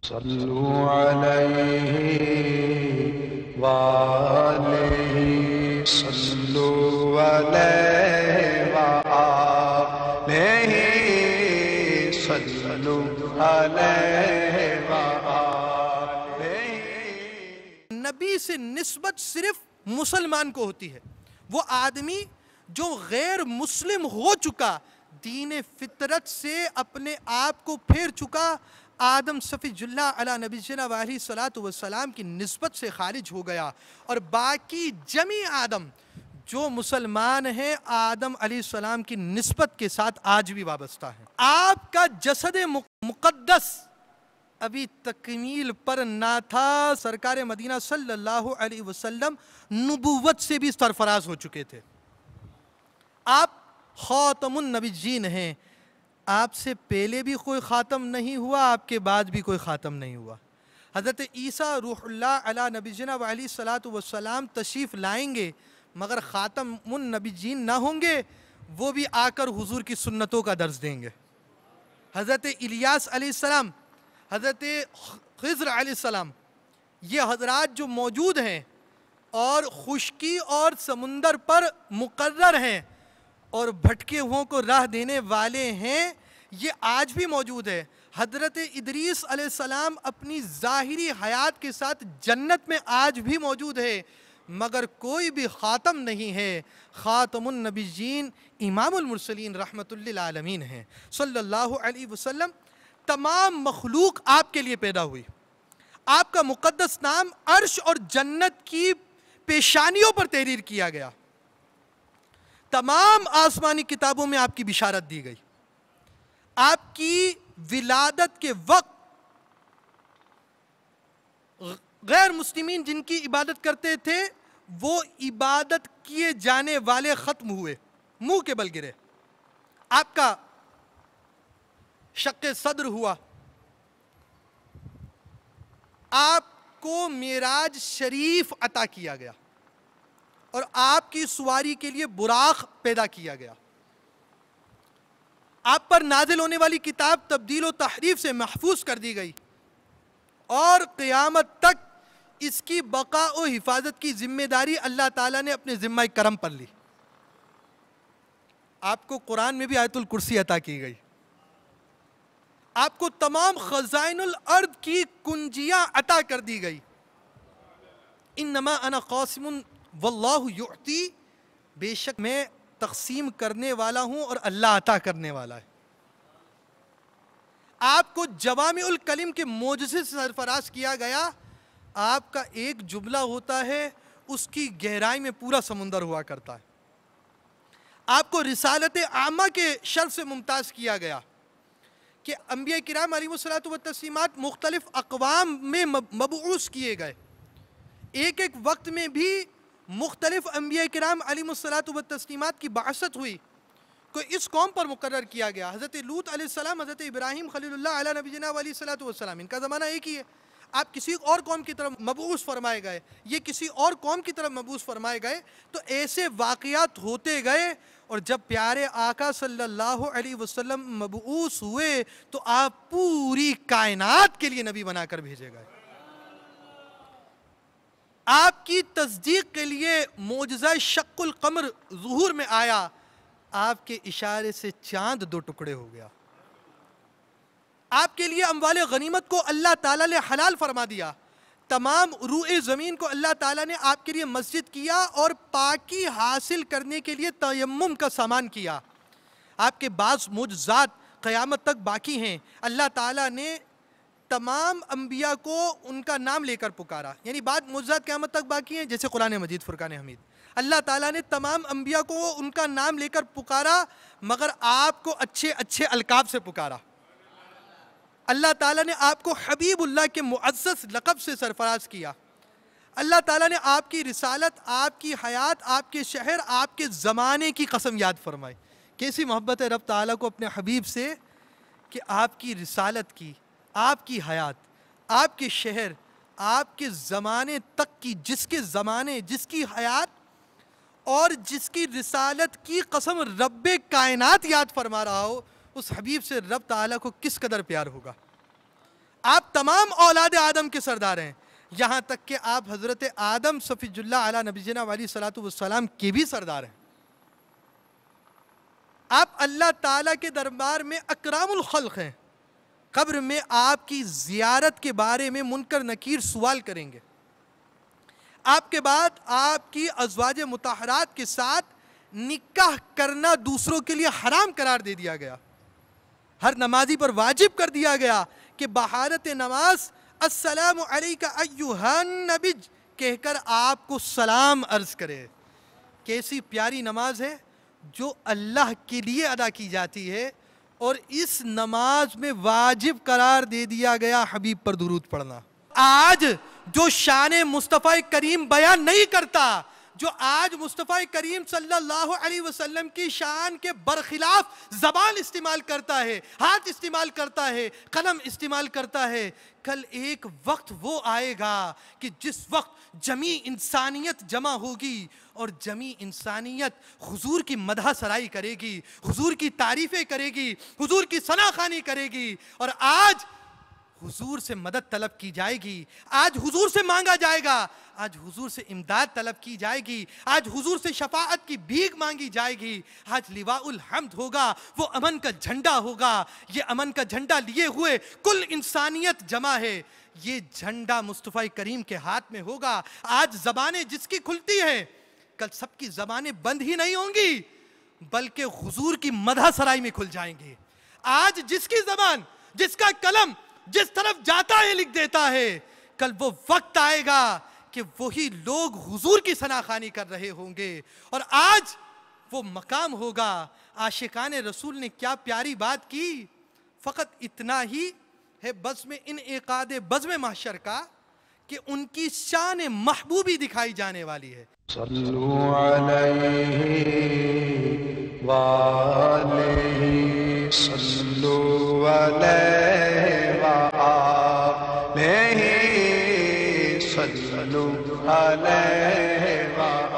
صلو علیہ وآلہ صلو علیہ وآلہ صلو علیہ وآلہ۔ نبی سے نسبت صرف مسلمان کو ہوتی ہے۔ وہ آدمی جو غیر مسلم ہو چکا، دین فطرت سے اپنے آپ کو پھیر چکا، آدم صفی اللہ علی نبینا علیہ الصلوۃ والسلام کی نسبت سے خارج ہو گیا، اور باقی جمی آدم جو مسلمان ہیں آدم علیہ السلام کی نسبت کے ساتھ آج بھی وابستہ ہیں۔ آپ کا جسد مقدس ابھی تکمیل پر نہ تھا، سرکار مدینہ صلی اللہ علیہ وسلم نبوت سے بھی سرفراز ہو چکے تھے۔ آپ خاتم النبیین ہیں، آپ سے پہلے بھی کوئی خاتم نہیں ہوا، آپ کے بعد بھی کوئی خاتم نہیں ہوا۔ حضرت عیسیٰ روح اللہ علی نبینا علیہ الصلوۃ والسلام تشریف لائیں گے، مگر خاتم النبیین نہ ہوں گے، وہ بھی آ کر حضور کی سنتوں کا درس دیں گے۔ حضرت الیاس علیہ السلام، حضرت خضر علیہ السلام، یہ حضرات جو موجود ہیں اور خشکی اور سمندر پر مقرر ہیں اور بھٹکے ہوئوں کو راہ دینے والے ہیں، یہ آج بھی موجود ہے۔ حضرت ادریس علیہ السلام اپنی ظاہری حیات کے ساتھ جنت میں آج بھی موجود ہے، مگر کوئی بھی خاتم نہیں ہے۔ خاتم النبیین امام المرسلین رحمت للعالمین ہیں صلی اللہ علیہ وسلم۔ تمام مخلوق آپ کے لیے پیدا ہوئی، آپ کا مقدس نام عرش اور جنت کی پیشانیوں پر تحریر کیا گیا، تمام آسمانی کتابوں میں آپ کی بشارت دی گئی۔ آپ کی ولادت کے وقت غیر مسلمین جن کی عبادت کرتے تھے وہ عبادت کیے جانے والے ختم ہوئے، منہ کے بل گرے، آپ کا شق صدر ہوا، آپ کو معراج شریف عطا کیا گیا اور آپ کی سواری کے لیے براق پیدا کیا گیا۔ آپ پر نازل ہونے والی کتاب تبدیل و تحریف سے محفوظ کر دی گئی اور قیامت تک اس کی بقا و حفاظت کی ذمہ داری اللہ تعالیٰ نے اپنے ذمہ کرم پر لی۔ آپ کو قرآن میں بھی آیت الکرسی عطا کی گئی، آپ کو تمام خزائن الارض کی کنجیاں عطا کر دی گئی۔ انما انا قاسم واللہ یعطی، بے شک میں تقسیم کرنے والا ہوں اور اللہ عطا کرنے والا ہے۔ آپ کو جوامع الکلم کے معجزے سے سرفراز کیا گیا، آپ کا ایک جملہ ہوتا ہے اس کی گہرائی میں پورا سمندر ہوا کرتا ہے۔ آپ کو رسالت عامہ کے شرف سے ممتاز کیا گیا کہ انبیاء کرام علیہ الصلوۃ والتسلیمات مختلف اقوام میں مبعوث کیے گئے، ایک ایک وقت میں بھی مختلف انبیاء کرام علیہ الصلوۃ والتسلیمات کی بعثت ہوئی، کوئی اس قوم پر مقرر کیا گیا۔ حضرت لوط علیہ السلام، حضرت ابراہیم خلیل اللہ علیہ نبینا علیہ الصلوۃ والسلام، ان کا زمانہ ایک ہی ہے۔ آپ کسی اور قوم کی طرف مبعوث فرمائے گئے، یہ کسی اور قوم کی طرف مبعوث فرمائے گئے، تو ایسے واقعات ہوتے گئے، اور جب پیارے آقا صلی اللہ علیہ وسلم مبعوث ہوئے تو آپ پوری کائنات کے لیے نبی بنا کر بھیجے گئے۔ آپ کی تصدیق کے لیے معجزہ شق القمر ظہور میں آیا، آپ کے اشارے سے چاند دو ٹکڑے ہو گیا۔ آپ کے لیے اموال غنیمت کو اللہ تعالیٰ نے حلال فرما دیا، تمام روئے زمین کو اللہ تعالیٰ نے آپ کے لیے مسجد کیا اور پاکی حاصل کرنے کے لیے تیمم کا سامان کیا۔ آپ کے بعض معجزات قیامت تک باقی ہیں، اللہ تعالیٰ نے تمام انبیاء کو ان کا نام لے کر پکارا، یعنی بعض معجزات قیامت تک باقی ہیں جیسے قرآن مجید فرقان حمید، اللہ تعالیٰ نے تمام انبیاء کو ان کا نام لے کر پکارا، مگر آپ کو اچھے اچھے القاب سے پکارا۔ اللہ تعالیٰ نے آپ کو حبیب اللہ کے معزز لقب سے سرفراز کیا۔ اللہ تعالیٰ نے آپ کی رسالت، آپ کی حیات، آپ کے شہر، آپ کے زمانے کی قسم یاد فرمائی۔ کیسی محبت ہے رب تعالیٰ کو اپنے حبیب سے کہ آپ کی رسالت کی، آپ کی حیات، آپ کے شہر، آپ کے زمانے تک کی، جس کے زمانے، جس کی حیات اور جس کی رسالت کی قسم رب کائنات یاد فرما رہا ہو، اس حبیب سے رب تعالیٰ کو کس قدر پیار ہوگا۔ آپ تمام اولاد آدم کے سردار ہیں، یہاں تک کہ آپ حضرت آدم صفی اللہ علی نبینا علیہ الصلوۃ والسلام کے بھی سردار ہیں۔ آپ اللہ تعالیٰ کے دربار میں اکرام الخلق ہیں۔ قبر میں آپ کی زیارت کے بارے میں منکر نکیر سوال کریں گے۔ آپ کے بعد آپ کی ازواج مطہرات کے ساتھ نکاح کرنا دوسروں کے لیے حرام قرار دے دیا گیا۔ ہر نمازی پر واجب کر دیا گیا کہ بحالت نماز السلام علیکہ ایہا النبی کہہ کر آپ کو سلام عرض کرے۔ کیسی پیاری نماز ہے جو اللہ کے لیے ادا کی جاتی ہے، اور اس نماز میں واجب قرار دے دیا گیا حبیب پر درود پڑھنا۔ آج جو شان مصطفیٰ کریم بیان نہیں کرتا، جو آج مصطفیٰ کریم صلی اللہ علیہ وسلم کی شان کے برخلاف زبان استعمال کرتا ہے، ہاتھ استعمال کرتا ہے، قلم استعمال کرتا ہے، کل ایک وقت وہ آئے گا کہ جس وقت جمیع انسانیت جمع ہوگی اور جمیع انسانیت حضور کی مدح سرائی کرے گی، حضور کی تعریفیں کرے گی، حضور کی ثنا خوانی کرے گی، اور آج حضور سے مدد طلب کی جائے گی، آج حضور سے مانگا جائے گا، آج حضور سے امداد طلب کی جائے گی، آج حضور سے شفاعت کی بھیک مانگی جائے گی، آج لواء الحمد ہوگا، وہ امن کا جھنڈا ہوگا۔ یہ امن کا جھنڈا لیے ہوئے کل انسانیت جمع ہے، یہ جھنڈا مصطفیٰ کریم کے ہاتھ میں ہوگا۔ آج زبانیں جس کی کھلتی ہیں، کل سب کی زبانیں بند ہی نہیں ہوں گی بلکہ حضور کی مدح سرائی میں کھل جائیں گی۔ آج جس کی زبان، جس کا قلم جس طرف جاتا ہے لکھ دیتا ہے، کل وہ وقت آئے گا کہ وہی لوگ حضور کی ثنا خوانی کر رہے ہوں گے، اور آج وہ مقام ہوگا۔ عاشقان رسول نے کیا پیاری بات کی، فقط اتنا ہی ہے بزم انعقاد بزم محشر کا کہ ان کی شان محبوبی دکھائی جانے والی ہے۔ صلو علیہ وآلہ صلو علیہ وآلہ صلو علیہ وآلہ